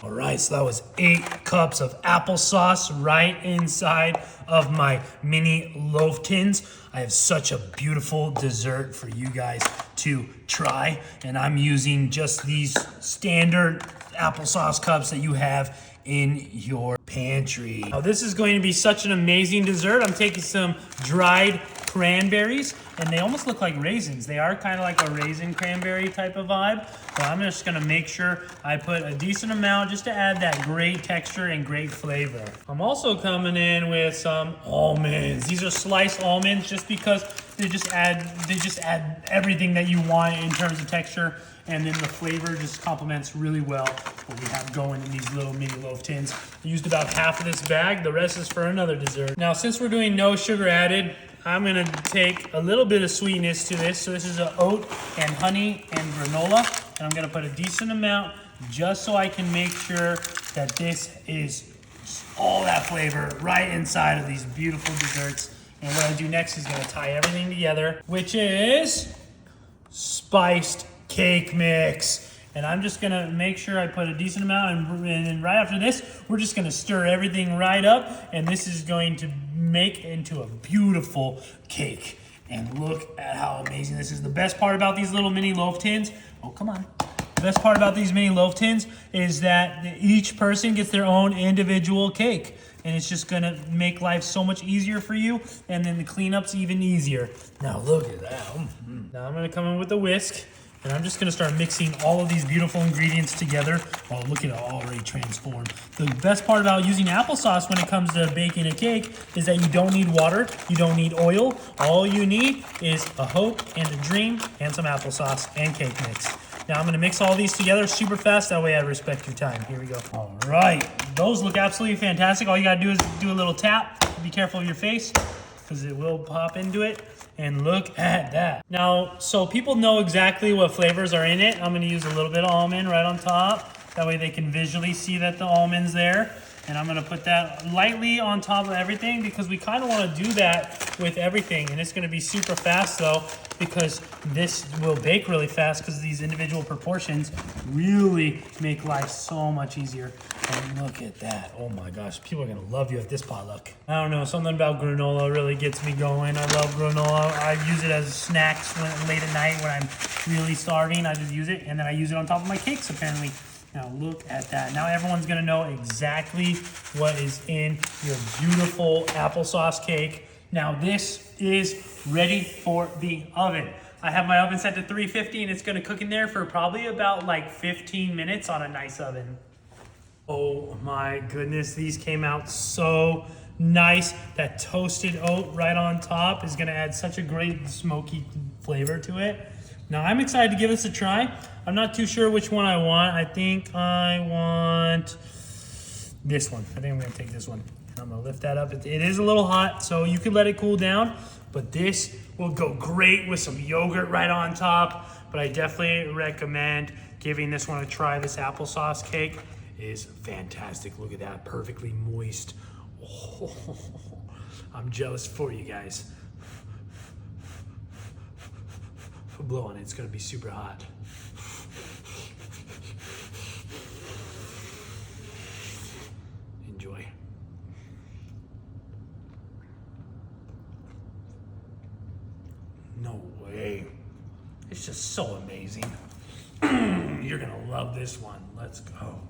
All right, so that was 8 cups of applesauce right inside of my mini loaf tins. I have such a beautiful dessert for you guys to try, and I'm using just these standard applesauce cups that you have in your pantry. Now this is going to be such an amazing dessert. I'm taking some dried cranberries, and they almost look like raisins. They are kind of like a raisin cranberry type of vibe, but I'm just gonna make sure I put a decent amount just to add that great texture and great flavor. I'm also coming in with some almonds. These are sliced almonds just because they just add everything that you want in terms of texture, and then the flavor just complements really well what we have going in these little mini loaf tins. I used about half of this bag, the rest is for another dessert. Now since we're doing no sugar added, I'm gonna take a little bit of sweetness to this. So this is an oat and honey and granola, and I'm gonna put a decent amount just so I can make sure that this is all that flavor right inside of these beautiful desserts. And what I do next is gonna tie everything together, which is spiced cake mix. And I'm just gonna make sure I put a decent amount, and right after this, we're just gonna stir everything right up, and this is going to make into a beautiful cake. And look at how amazing this is. The best part about these little mini loaf tins, oh come on. The best part about these mini loaf tins is that each person gets their own individual cake. And it's just gonna make life so much easier for you, and then the cleanup's even easier. Now look at that. Now I'm gonna come in with a whisk, and I'm just gonna start mixing all of these beautiful ingredients together. Oh, look at it already transformed. The best part about using applesauce when it comes to baking a cake is that you don't need water, you don't need oil. All you need is a hope and a dream and some applesauce and cake mix. Now I'm gonna mix all these together super fast, that way I respect your time. Here we go. All right, those look absolutely fantastic. All you gotta do is do a little tap. Be careful of your face, because it will pop into it. And look at that. Now, so people know exactly what flavors are in it. I'm gonna use a little bit of almond right on top. That way they can visually see that the almond's there. And I'm gonna put that lightly on top of everything, because we kind of wanna do that with everything. And it's gonna be super fast though, because this will bake really fast, because these individual proportions really make life so much easier. And look at that. Oh my gosh, people are gonna love you at this potluck. I don't know, something about granola really gets me going. I love granola. I use it as snacks late at night when I'm really starving. I just use it, and then I use it on top of my cakes apparently. Now look at that. Now everyone's gonna know exactly what is in your beautiful applesauce cake. Now this is ready for the oven. I have my oven set to 350, and it's gonna cook in there for probably about like 15 minutes on a nice oven. Oh my goodness, these came out so nice. That toasted oat right on top is gonna add such a great smoky flavor to it. Now I'm excited to give this a try. I'm not too sure which one I want. I think I want this one. I think I'm gonna take this one. I'm gonna lift that up. It is a little hot, so you could let it cool down, but this will go great with some yogurt right on top. But I definitely recommend giving this one a try. This applesauce cake is fantastic. Look at that, perfectly moist. Oh, I'm jealous for you guys. Blow on it, it's gonna be super hot. Enjoy. No way. It's just so amazing. You're gonna love this one. Let's go.